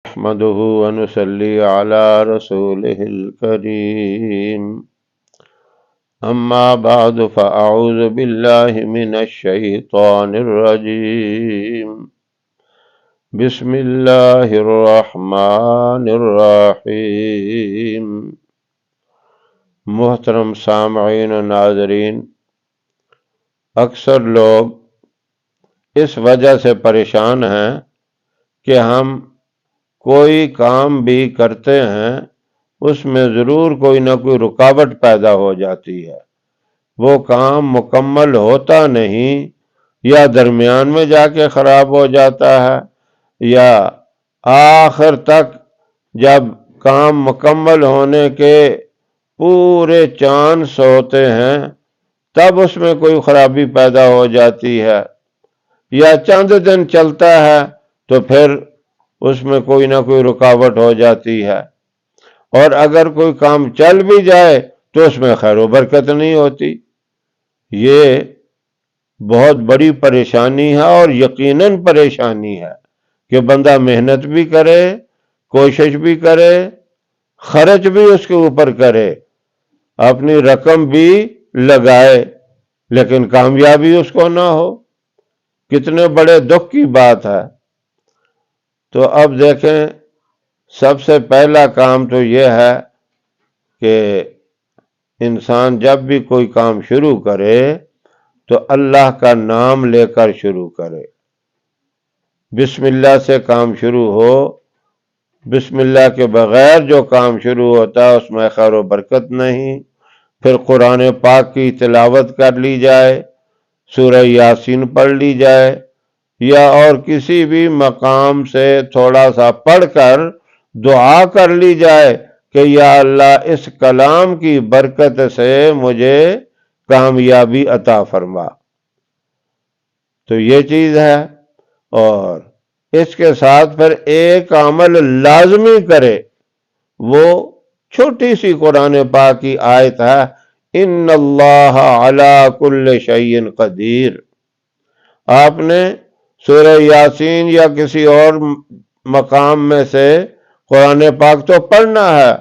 نحمده ونصلي على رسوله الكريم أما بعد فأعوذ بالله من الشيطان الرجيم بسم الله الرحمن الرحيم۔ محترم سامعین و ناظرین، اکثر لوگ اس وجہ سے پریشان ہیں کہ ہم کوئی کام بھی کرتے ہیں اس میں ضرور کوئی نہ کوئی رکاوٹ پیدا ہو جاتی ہے، وہ کام مکمل ہوتا نہیں، یا درمیان میں جا کے خراب ہو جاتا ہے، یا آخر تک جب کام مکمل ہونے کے پورے چانس ہوتے ہیں تب اس میں کوئی خرابی پیدا ہو جاتی ہے، یا چند دن چلتا ہے تو پھر اس میں کوئی نہ کوئی رکاوٹ ہو جاتی ہے، اور اگر کوئی کام چل بھی جائے تو اس میں خیر و برکت نہیں ہوتی۔ یہ بہت بڑی پریشانی ہے، اور یقیناً پریشانی ہے کہ بندہ محنت بھی کرے، کوشش بھی کرے، خرچ بھی اس کے اوپر کرے، اپنی رقم بھی لگائے، لیکن کامیابی اس کو نہ ہو۔ کتنے بڑے دکھ کی بات ہے۔ تو اب دیکھیں، سب سے پہلا کام تو یہ ہے کہ انسان جب بھی کوئی کام شروع کرے تو اللہ کا نام لے کر شروع کرے۔ بسم اللہ سے کام شروع ہو، بسم اللہ کے بغیر جو کام شروع ہوتا ہے اس میں خیر و برکت نہیں۔ پھر قرآن پاک کی تلاوت کر لی جائے، سورہ یاسین پڑھ لی جائے، یا اور کسی بھی مقام سے تھوڑا سا پڑھ کر دعا کر لی جائے کہ یا اللہ اس کلام کی برکت سے مجھے کامیابی عطا فرما۔ تو یہ چیز ہے، اور اس کے ساتھ پھر ایک عمل لازمی کرے، وہ چھوٹی سی قرآن پاک کی آیت ہے، ان اللہ علی کل شیء قدیر۔ آپ نے سورہ یاسین یا کسی اور مقام میں سے قرآن پاک تو پڑھنا ہے،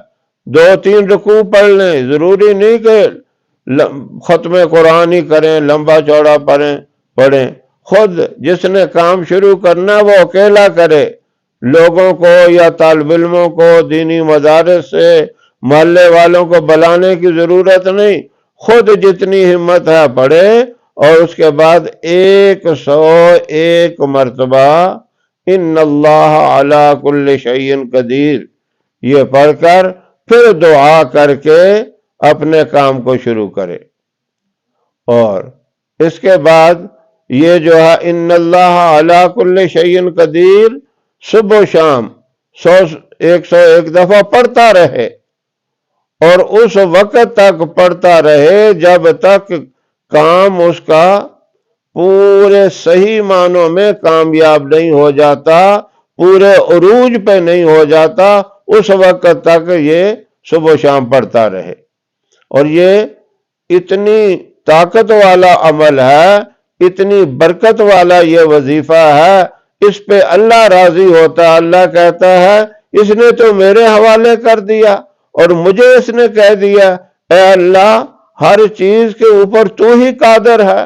2-3 رکوع پڑھ لیں، ضروری نہیں کہ ختم قرآن ہی کریں، لمبا چوڑا پڑھیں۔ خود جس نے کام شروع کرنا وہ اکیلا کرے، لوگوں کو یا طالب علموں کو دینی مدارس سے محلے والوں کو بلانے کی ضرورت نہیں، خود جتنی ہمت ہے پڑھے، اور اس کے بعد 101 مرتبہ ان اللہ علی کل شیء قدیر یہ پڑھ کر پھر دعا کر کے اپنے کام کو شروع کرے۔ اور اس کے بعد یہ جو ہے ان اللہ علی کل شیء قدیر صبح و شام 101 دفعہ پڑھتا رہے، اور اس وقت تک پڑھتا رہے جب تک کام اس کا پورے صحیح معنوں میں کامیاب نہیں ہو جاتا، پورے عروج پہ نہیں ہو جاتا، اس وقت تک یہ صبح و شام پڑھتا رہے۔ اور یہ اتنی طاقت والا عمل ہے، اتنی برکت والا یہ وظیفہ ہے، اس پہ اللہ راضی ہوتا ہے۔ اللہ کہتا ہے اس نے تو میرے حوالے کر دیا، اور مجھے اس نے کہہ دیا اے اللہ ہر چیز کے اوپر تو ہی قادر ہے۔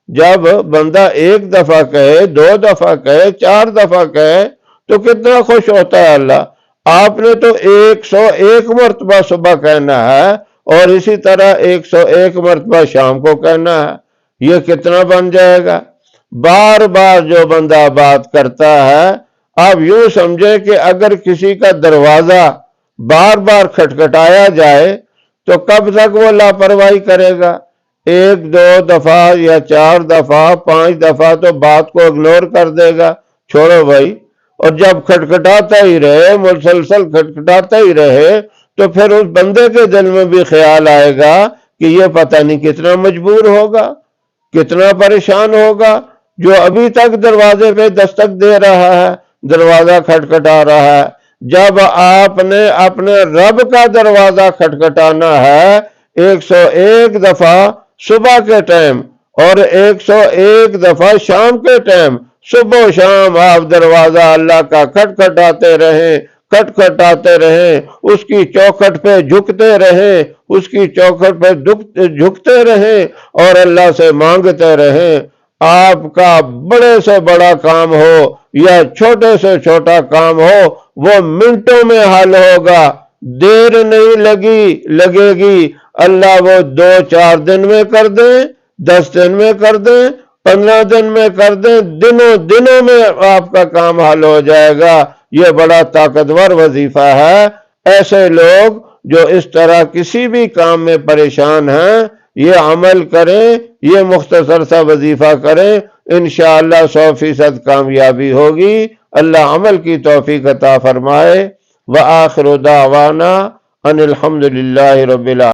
جب بندہ 1 دفعہ کہے، 2 دفعہ کہے، 4 دفعہ کہے تو کتنا خوش ہوتا ہے اللہ۔ آپ نے تو 101 مرتبہ صبح کہنا ہے، اور اسی طرح 101 مرتبہ شام کو کہنا ہے، یہ کتنا بن جائے گا؟ بار بار جو بندہ بات کرتا ہے، آپ یوں سمجھے کہ اگر کسی کا دروازہ بار بار کھٹکھٹایا جائے تو کب تک وہ لاپرواہی کرے گا؟ 1-2 دفعہ یا 4 دفعہ 5 دفعہ تو بات کو اگنور کر دے گا، چھوڑو بھائی۔ اور جب کھٹکھٹاتا ہی رہے، مسلسل کھٹکھٹاتا ہی رہے، تو پھر اس بندے کے دل میں بھی خیال آئے گا کہ یہ پتہ نہیں کتنا مجبور ہوگا، کتنا پریشان ہوگا، جو ابھی تک دروازے پہ دستک دے رہا ہے، دروازہ کھٹکھٹا رہا ہے۔ جب آپ نے اپنے رب کا دروازہ کھٹکھٹانا ہے 101 دفعہ صبح کے ٹائم اور 101 دفعہ شام کے ٹائم، صبح و شام آپ دروازہ اللہ کا کھٹکھٹاتے رہیں، کھٹکھٹاتے رہیں، اس کی چوکھٹ پہ جھکتے رہیں، اس کی چوکھٹ پہ جھکتے رہیں اور اللہ سے مانگتے رہیں۔ آپ کا بڑے سے بڑا کام ہو یا چھوٹے سے چھوٹا کام ہو، وہ منٹوں میں حل ہوگا، دیر نہیں لگے گی۔ اللہ وہ 2-4 دن میں کر دیں، 10 دن میں کر دیں، 15 دن میں کر دیں، دنوں میں آپ کا کام حل ہو جائے گا۔ یہ بڑا طاقتور وظیفہ ہے۔ ایسے لوگ جو اس طرح کسی بھی کام میں پریشان ہیں، یہ عمل کریں، یہ مختصر سا وظیفہ کریں، انشاءاللہ 100% کامیابی ہوگی۔ اللہ عمل کی توفیق عطا فرمائے۔ وآخر دعوانا ان الحمدللہ رب العالمین۔